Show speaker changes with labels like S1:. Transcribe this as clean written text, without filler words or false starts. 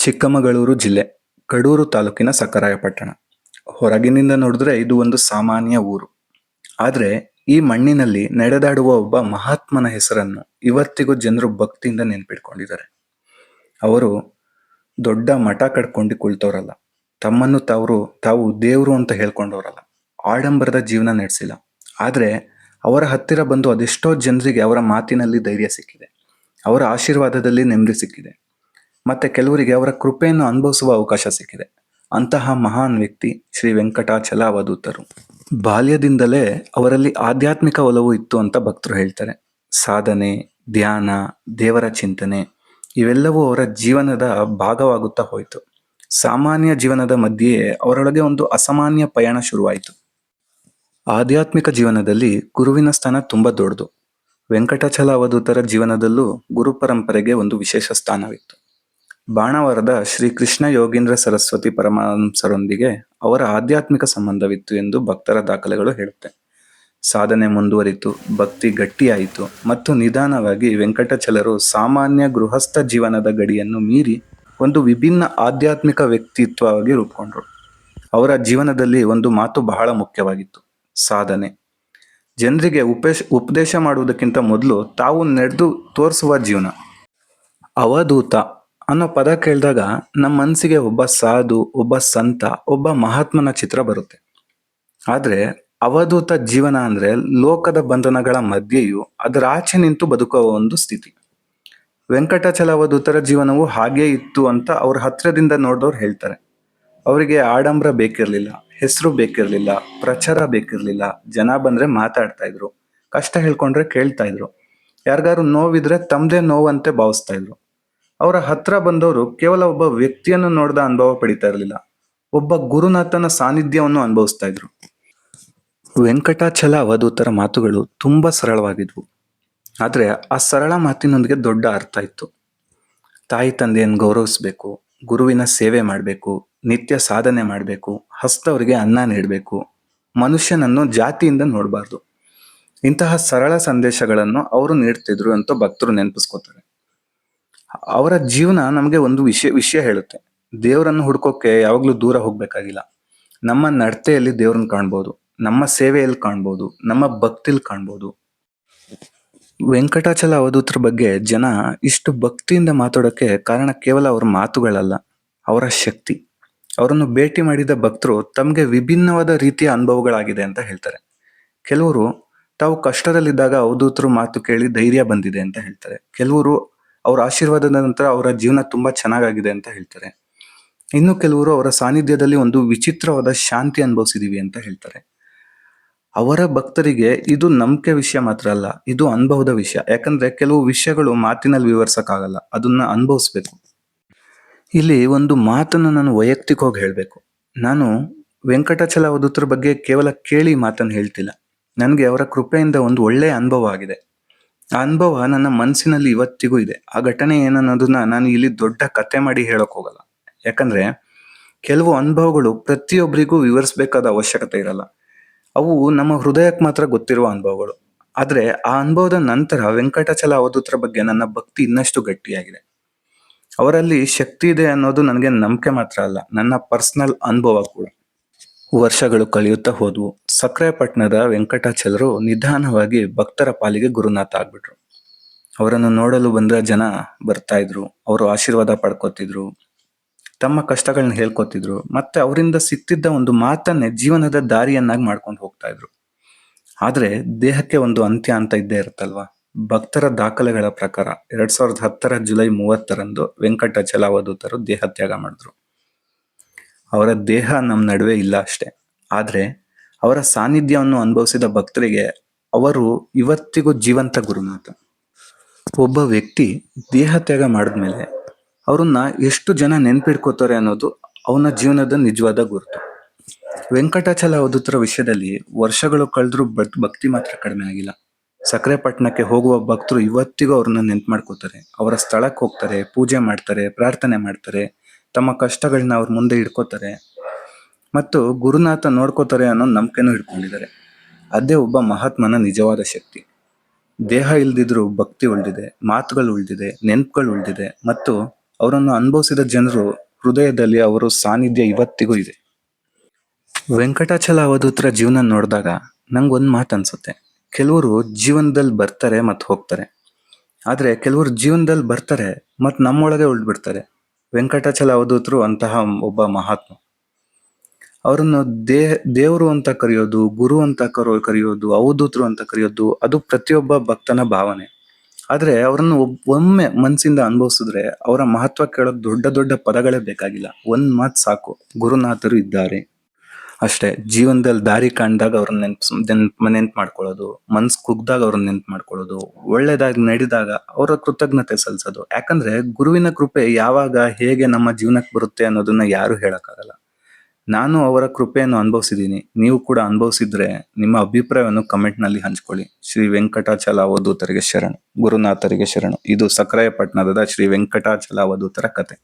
S1: ಚಿಕ್ಕಮಗಳೂರು ಜಿಲ್ಲೆ, ಕಡೂರು ತಾಲೂಕಿನ ಸಖರಾಯಪಟ್ಟಣ. ಹೊರಗಿನಿಂದ ನೋಡಿದ್ರೆ ಇದು ಒಂದು ಸಾಮಾನ್ಯ ಊರು. ಆದ್ರೆ ಈ ಮಣ್ಣಿನಲ್ಲಿ ನಡೆದಾಡುವ ಒಬ್ಬ ಮಹಾತ್ಮನ ಹೆಸರನ್ನು ಇವತ್ತಿಗೂ ಜನರು ಭಕ್ತಿಯಿಂದ ನೆನ್ಪಿಟ್ಕೊಂಡಿದ್ದಾರೆ. ಅವರು ದೊಡ್ಡ ಮಠ ಕಟ್ಕೊಂಡು ಕುಳಿತವರಲ್ಲ. ತಮ್ಮನ್ನು ತಾವು ದೇವರು ಅಂತ ಹೇಳ್ಕೊಂಡವರಲ್ಲ. ಆಡಂಬರದ ಜೀವನ ನಡೆಸಿಲ್ಲ. ಆದ್ರೆ ಅವರ ಹತ್ತಿರ ಬಂದು ಅದೆಷ್ಟೋ ಜನರಿಗೆ ಅವರ ಮಾತಿನಲ್ಲಿ ಧೈರ್ಯ ಸಿಕ್ಕಿದೆ. ಅವರ ಆಶೀರ್ವಾದದಲ್ಲಿ ನೆಮ್ಮದಿ ಸಿಕ್ಕಿದೆ. ಮತ್ತೆ ಕೆಲವರಿಗೆ ಅವರ ಕೃಪೆಯನ್ನು ಅನುಭವಿಸುವ ಅವಕಾಶ ಸಿಕ್ಕಿದೆ. ಅಂತಹ ಮಹಾನ್ ವ್ಯಕ್ತಿ ಶ್ರೀ ವೆಂಕಟಾಚಲ ಅವಧೂತರು. ಬಾಲ್ಯದಿಂದಲೇ ಅವರಲ್ಲಿ ಆಧ್ಯಾತ್ಮಿಕ ಒಲವು ಇತ್ತು ಅಂತ ಭಕ್ತರು ಹೇಳ್ತಾರೆ. ಸಾಧನೆ, ಧ್ಯಾನ, ದೇವರ ಚಿಂತನೆ ಇವೆಲ್ಲವೂ ಅವರ ಜೀವನದ ಭಾಗವಾಗುತ್ತಾ ಹೋಯಿತು. ಸಾಮಾನ್ಯ ಜೀವನದ ಮಧ್ಯೆಯೇ ಅವರೊಳಗೆ ಒಂದು ಅಸಾಮಾನ್ಯ ಪಯಣ ಶುರುವಾಯಿತು. ಆಧ್ಯಾತ್ಮಿಕ ಜೀವನದಲ್ಲಿ ಗುರುವಿನ ಸ್ಥಾನ ತುಂಬಾ ದೊಡ್ಡದು. ವೆಂಕಟಾಚಲ ಅವಧೂತರ ಜೀವನದಲ್ಲೂ ಗುರು ಪರಂಪರೆಗೆ ಒಂದು ವಿಶೇಷ ಸ್ಥಾನವಿತ್ತು. ಬಾಣಾವರದ ಶ್ರೀ ಕೃಷ್ಣ ಯೋಗೀಂದ್ರ ಸರಸ್ವತಿ ಪರಮಹಂಸರೊಂದಿಗೆ ಅವರ ಆಧ್ಯಾತ್ಮಿಕ ಸಂಬಂಧವಿತ್ತು ಎಂದು ಭಕ್ತರ ದಾಖಲೆಗಳು ಹೇಳುತ್ತೆ. ಸಾಧನೆ ಮುಂದುವರಿತು, ಭಕ್ತಿ ಗಟ್ಟಿಯಾಯಿತು ಮತ್ತು ನಿಧಾನವಾಗಿ ವೆಂಕಟಾಚಲರು ಸಾಮಾನ್ಯ ಗೃಹಸ್ಥ ಜೀವನದ ಗಡಿಯನ್ನು ಮೀರಿ ಒಂದು ವಿಭಿನ್ನ ಆಧ್ಯಾತ್ಮಿಕ ವ್ಯಕ್ತಿತ್ವವಾಗಿ ರೂಪುಗೊಂಡರು. ಅವರ ಜೀವನದಲ್ಲಿ ಒಂದು ಮಾತು ಬಹಳ ಮುಖ್ಯವಾಗಿತ್ತು: ಸಾಧನೆ. ಜನರಿಗೆ ಉಪದೇಶ ಮಾಡುವುದಕ್ಕಿಂತ ಮೊದಲು ತಾವು ನಡೆದು ತೋರಿಸುವ ಜೀವನ. ಅವಧೂತ ಅನ್ನೋ ಪದ ಕೇಳಿದಾಗ ನಮ್ಮ ಮನಸ್ಸಿಗೆ ಒಬ್ಬ ಸಾಧು, ಒಬ್ಬ ಸಂತ, ಒಬ್ಬ ಮಹಾತ್ಮನ ಚಿತ್ರ ಬರುತ್ತೆ. ಆದ್ರೆ ಅವಧೂತ ಜೀವನ ಅಂದ್ರೆ ಲೋಕದ ಬಂಧನಗಳ ಮಧ್ಯೆಯೂ ಅದರ ಆಚೆ ನಿಂತು ಬದುಕುವ ಒಂದು ಸ್ಥಿತಿ. ವೆಂಕಟಾಚಲ ಅವಧೂತರ ಜೀವನವು ಹಾಗೇ ಇತ್ತು ಅಂತ ಅವ್ರ ಹತ್ರದಿಂದ ನೋಡಿದವ್ರು ಹೇಳ್ತಾರೆ. ಅವರಿಗೆ ಆಡಂಬರ ಬೇಕಿರ್ಲಿಲ್ಲ, ಹೆಸರು ಬೇಕಿರ್ಲಿಲ್ಲ, ಪ್ರಚಾರ ಬೇಕಿರ್ಲಿಲ್ಲ. ಜನ ಬಂದ್ರೆ ಮಾತಾಡ್ತಾ ಇದ್ರು, ಕಷ್ಟ ಹೇಳ್ಕೊಂಡ್ರೆ ಕೇಳ್ತಾ ಇದ್ರು, ಯಾರಿಗಾರು ನೋವಿದ್ರೆ ತಮ್ಮದೇ ನೋವಂತೆ ಭಾವಿಸ್ತಾ ಇದ್ರು. ಅವರ ಹತ್ರ ಬಂದವರು ಕೇವಲ ಒಬ್ಬ ವ್ಯಕ್ತಿಯನ್ನು ನೋಡಿದ ಅನುಭವ ಪಡಿತಾ ಇರಲಿಲ್ಲ, ಒಬ್ಬ ಗುರುನಾಥನ ಸಾನ್ನಿಧ್ಯವನ್ನು ಅನುಭವಿಸ್ತಾ ಇದ್ರು. ವೆಂಕಟಾಚಲ ಅವಧೂತರ ಮಾತುಗಳು ತುಂಬಾ ಸರಳವಾಗಿದ್ವು. ಆದ್ರೆ ಆ ಸರಳ ಮಾತಿನೊಂದಿಗೆ ದೊಡ್ಡ ಅರ್ಥ ಇತ್ತು. ತಾಯಿ ತಂದೆಯನ್ನು ಗೌರವಿಸ್ಬೇಕು, ಗುರುವಿನ ಸೇವೆ ಮಾಡಬೇಕು, ನಿತ್ಯ ಸಾಧನೆ ಮಾಡಬೇಕು, ಹಸ್ತವರಿಗೆ ಅನ್ನ ನೀಡಬೇಕು, ಮನುಷ್ಯನನ್ನು ಜಾತಿಯಿಂದ ನೋಡಬಾರ್ದು. ಇಂತಹ ಸರಳ ಸಂದೇಶಗಳನ್ನು ಅವರು ನೀಡ್ತಿದ್ರು ಅಂತ ಭಕ್ತರು ನೆನಪಿಸ್ಕೋತಾರೆ. ಅವರ ಜೀವನ ನಮಗೆ ಒಂದು ವಿಷಯ ಹೇಳುತ್ತೆ: ದೇವರನ್ನು ಹುಡ್ಕೋಕೆ ಯಾವಾಗ್ಲೂ ದೂರ ಹೋಗ್ಬೇಕಾಗಿಲ್ಲ. ನಮ್ಮ ನಡತೆಯಲ್ಲಿ ದೇವ್ರನ್ನ ಕಾಣ್ಬೋದು, ನಮ್ಮ ಸೇವೆಯಲ್ಲಿ ಕಾಣ್ಬೋದು, ನಮ್ಮ ಭಕ್ತಿಲಿ ಕಾಣ್ಬೋದು. ವೆಂಕಟಾಚಲ ಅವಧೂತರ ಬಗ್ಗೆ ಜನ ಇಷ್ಟು ಭಕ್ತಿಯಿಂದ ಮಾತಾಡೋಕೆ ಕಾರಣ ಕೇವಲ ಅವರ ಮಾತುಗಳಲ್ಲ, ಅವರ ಶಕ್ತಿ. ಅವರನ್ನು ಭೇಟಿ ಮಾಡಿದ ಭಕ್ತರು ತಮಗೆ ವಿಭಿನ್ನವಾದ ರೀತಿಯ ಅನುಭವಗಳಾಗಿದೆ ಅಂತ ಹೇಳ್ತಾರೆ. ಕೆಲವರು ತಾವು ಕಷ್ಟದಲ್ಲಿದ್ದಾಗ ಅವಧೂತರು ಮಾತು ಕೇಳಿ ಧೈರ್ಯ ಬಂದಿದೆ ಅಂತ ಹೇಳ್ತಾರೆ. ಕೆಲವರು ಅವರ ಆಶೀರ್ವಾದದ ನಂತರ ಅವರ ಜೀವನ ತುಂಬಾ ಚೆನ್ನಾಗಿದೆ ಅಂತ ಹೇಳ್ತಾರೆ. ಇನ್ನು ಕೆಲವರು ಅವರ ಸಾನ್ನಿಧ್ಯದಲ್ಲಿ ಒಂದು ವಿಚಿತ್ರವಾದ ಶಾಂತಿ ಅನುಭವಿಸಿದೀವಿ ಅಂತ ಹೇಳ್ತಾರೆ. ಅವರ ಭಕ್ತರಿಗೆ ಇದು ನಂಬಿಕೆ ವಿಷಯ ಮಾತ್ರ ಅಲ್ಲ, ಇದು ಅನುಭವದ ವಿಷಯ. ಯಾಕಂದ್ರೆ ಕೆಲವು ವಿಷಯಗಳು ಮಾತಿನಲ್ಲಿ ವಿವರಿಸಕ್ಕಾಗಲ್ಲ, ಅದನ್ನ ಅನುಭವಿಸ್ಬೇಕು. ಇಲ್ಲಿ ಒಂದು ಮಾತನ್ನು ನಾನು ವೈಯಕ್ತಿಕವಾಗಿ ಹೇಳ್ಬೇಕು. ನಾನು ವೆಂಕಟಾಚಲ ಅವಧೂತರ ಬಗ್ಗೆ ಕೇವಲ ಕೇಳಿ ಮಾತನ್ನು ಹೇಳ್ತಿಲ್ಲ. ನನಗೆ ಅವರ ಕೃಪೆಯಿಂದ ಒಂದು ಒಳ್ಳೆಯ ಅನುಭವ ಆಗಿದೆ. ಆ ಅನುಭವ ನನ್ನ ಮನಸ್ಸಿನಲ್ಲಿ ಇವತ್ತಿಗೂ ಇದೆ. ಆ ಘಟನೆ ಏನನ್ನೋದನ್ನ ನಾನು ಇಲ್ಲಿ ದೊಡ್ಡ ಕತೆ ಮಾಡಿ ಹೇಳಕ್ ಹೋಗಲ್ಲ. ಯಾಕಂದ್ರೆ ಕೆಲವು ಅನುಭವಗಳು ಪ್ರತಿಯೊಬ್ಬರಿಗೂ ವಿವರಿಸಬೇಕಾದ ಅವಶ್ಯಕತೆ ಇರಲ್ಲ. ಅವು ನಮ್ಮ ಹೃದಯಕ್ಕೆ ಮಾತ್ರ ಗೊತ್ತಿರುವ ಅನುಭವಗಳು. ಆದ್ರೆ ಆ ಅನುಭವದ ನಂತರ ವೆಂಕಟಾಚಲ ಅವಧೂತರ ಬಗ್ಗೆ ನನ್ನ ಭಕ್ತಿ ಇನ್ನಷ್ಟು ಗಟ್ಟಿಯಾಗಿದೆ. ಅವರಲ್ಲಿ ಶಕ್ತಿ ಇದೆ ಅನ್ನೋದು ನನಗೆ ನಂಬಿಕೆ ಮಾತ್ರ ಅಲ್ಲ, ನನ್ನ ಪರ್ಸನಲ್ ಅನುಭವ ಕೂಡ. ವರ್ಷಗಳು ಕಳೆಯುತ್ತಾ ಹೋದ್ವು. ಸಖರಾಯಪಟ್ಟಣದ ವೆಂಕಟಾಚಲರು ನಿಧಾನವಾಗಿ ಭಕ್ತರ ಪಾಲಿಗೆ ಗುರುನಾಥ ಆಗ್ಬಿಟ್ರು. ಅವರನ್ನು ನೋಡಲು ಬಂದ ಜನ ಬರ್ತಾ ಇದ್ರು, ಅವರು ಆಶೀರ್ವಾದ ಪಡ್ಕೋತಿದ್ರು, ತಮ್ಮ ಕಷ್ಟಗಳನ್ನ ಹೇಳ್ಕೊತಿದ್ರು, ಮತ್ತೆ ಅವರಿಂದ ಸಿಕ್ತಿದ್ದ ಒಂದು ಮಾತನ್ನೇ ಜೀವನದ ದಾರಿಯನ್ನಾಗಿ ಮಾಡ್ಕೊಂಡು ಹೋಗ್ತಾ ಇದ್ರು. ಆದ್ರೆ ದೇಹಕ್ಕೆ ಒಂದು ಅಂತ್ಯ ಅಂತ ಇದ್ದೇ ಇರುತ್ತಲ್ವಾ. ಭಕ್ತರ ದಾಖಲೆಗಳ ಪ್ರಕಾರ 2010 ಜುಲೈ 30 ವೆಂಕಟಾಚಲ ಅವಧೂತರು ದೇಹ ತ್ಯಾಗ ಮಾಡಿದ್ರು. ಅವರ ದೇಹ ನಮ್ಮ ನಡುವೆ ಇಲ್ಲ ಅಷ್ಟೇ, ಆದ್ರೆ ಅವರ ಸಾನ್ನಿಧ್ಯವನ್ನು ಅನುಭವಿಸಿದ ಭಕ್ತರಿಗೆ ಅವರು ಇವತ್ತಿಗೂ ಜೀವಂತ ಗುರುನಾಥ. ಒಬ್ಬ ವ್ಯಕ್ತಿ ದೇಹ ತ್ಯಾಗ ಮಾಡಿದ್ಮೇಲೆ ಅವ್ರನ್ನ ಎಷ್ಟು ಜನ ನೆನ್ಪಿಡ್ಕೋತಾರೆ ಅನ್ನೋದು ಅವನ ಜೀವನದ ನಿಜವಾದ ಗುರುತು. ವೆಂಕಟಾಚಲ ಅವಧೂತರ ವಿಷಯದಲ್ಲಿ ವರ್ಷಗಳು ಕಳೆದ್ರೂ ಭಕ್ತಿ ಮಾತ್ರ ಕಡಿಮೆ ಆಗಿಲ್ಲ. ಸಖರಾಯಪಟ್ಟಣಕ್ಕೆ ಹೋಗುವ ಭಕ್ತರು ಇವತ್ತಿಗೂ ಅವ್ರನ್ನ ನೆನ್ಪು ಮಾಡ್ಕೋತಾರೆ. ಅವರ ಸ್ಥಳಕ್ಕೆ ಹೋಗ್ತಾರೆ, ಪೂಜೆ ಮಾಡ್ತಾರೆ, ಪ್ರಾರ್ಥನೆ ಮಾಡ್ತಾರೆ, ತಮ್ಮ ಕಷ್ಟಗಳನ್ನ ಅವ್ರ ಮುಂದೆ ಇಡ್ಕೋತಾರೆ ಮತ್ತು ಗುರುನಾಥ ನೋಡ್ಕೋತಾರೆ ಅನ್ನೋ ನಂಬಿಕೆನೂ ಇಟ್ಕೊಂಡಿದ್ದಾರೆ. ಅದೇ ಒಬ್ಬ ಮಹಾತ್ಮನ ನಿಜವಾದ ಶಕ್ತಿ. ದೇಹ ಇಲ್ದಿದ್ರು ಭಕ್ತಿ ಉಳಿದಿದೆ, ಮಾತುಗಳು ಉಳಿದಿದೆ, ನೆನಪುಗಳು ಉಳಿದಿದೆ ಮತ್ತು ಅವರನ್ನು ಅನುಭವಿಸಿದ ಜನರು ಹೃದಯದಲ್ಲಿ ಅವರು ಸಾನ್ನಿಧ್ಯ ಇವತ್ತಿಗೂ ಇದೆ. ವೆಂಕಟಾಚಲ ಅವಧೂತರ ಜೀವನ ನೋಡಿದಾಗ ನಂಗೊಂದು ಮಾತು ಅನ್ಸುತ್ತೆ. ಕೆಲವರು ಜೀವನದಲ್ಲಿ ಬರ್ತಾರೆ ಮತ್ತು ಹೋಗ್ತಾರೆ, ಆದ್ರೆ ಕೆಲವರು ಜೀವನದಲ್ಲಿ ಬರ್ತಾರೆ ಮತ್ತು ನಮ್ಮೊಳಗೆ ಉಳ್ಬಿಡ್ತಾರೆ. ವೆಂಕಟಾಚಲ ಅವಧೂತರು ಅಂತಹ ಒಬ್ಬ ಮಹಾತ್ಮ. ಅವರನ್ನು ದೇವರು ಅಂತ ಕರೆಯೋದು, ಗುರು ಅಂತ ಕರೆಯೋದು, ಅವಧೂತರು ಅಂತ ಕರೆಯೋದು ಅದು ಪ್ರತಿಯೊಬ್ಬ ಭಕ್ತನ ಭಾವನೆ. ಆದ್ರೆ ಅವರನ್ನು ಒಮ್ಮೆ ಮನಸ್ಸಿಂದ ಅನುಭವಿಸಿದ್ರೆ ಅವರ ಮಹತ್ವ ಕೇಳೋದು ದೊಡ್ಡ ದೊಡ್ಡ ಪದಗಳೇ ಬೇಕಾಗಿಲ್ಲ. ಒಂದ್ ಮಾತು ಸಾಕು, ಗುರುನಾಥರು ಇದ್ದಾರೆ ಅಷ್ಟೇ. ಜೀವನದಲ್ಲಿ ದಾರಿ ಕಾಣ್ದಾಗ ಅವ್ರನ್ನ ನೆನ್ಪು ಮಾಡ್ಕೊಳ್ಳೋದು, ಮನ್ಸ್ ಕುಗ್ದಾಗ ಅವ್ರನ್ನ ನೆನ್ಪು ಮಾಡ್ಕೊಳ್ಳೋದು, ಒಳ್ಳೇದಾಗಿ ನಡೆದಾಗ ಅವರ ಕೃತಜ್ಞತೆ ಸಲ್ಲಿಸೋದು. ಯಾಕಂದ್ರೆ ಗುರುವಿನ ಕೃಪೆ ಯಾವಾಗ ಹೇಗೆ ನಮ್ಮ ಜೀವನಕ್ಕೆ ಬರುತ್ತೆ ಅನ್ನೋದನ್ನ ಯಾರು ಹೇಳಕ್ಕಾಗಲ್ಲ. ನಾನು ಅವರ ಕೃಪೆಯನ್ನು ಅನುಭವಿಸಿದ್ದೀನಿ. ನೀವು ಕೂಡ ಅನುಭವಿಸಿದ್ರೆ ನಿಮ್ಮ ಅಭಿಪ್ರಾಯವನ್ನು ಕಮೆಂಟ್ ನಲ್ಲಿ ಹಂಚ್ಕೊಳ್ಳಿ. ಶ್ರೀ ವೆಂಕಟಾಚಲ ಅವಧೂತರಿಗೆ ಶರಣು, ಗುರುನಾಥರಿಗೆ ಶರಣು. ಇದು ಸಕ್ರಾಯಪಟ್ಟಣದ ಶ್ರೀ ವೆಂಕಟಾಚಲ ಅವಧೂತರ ಕತೆ.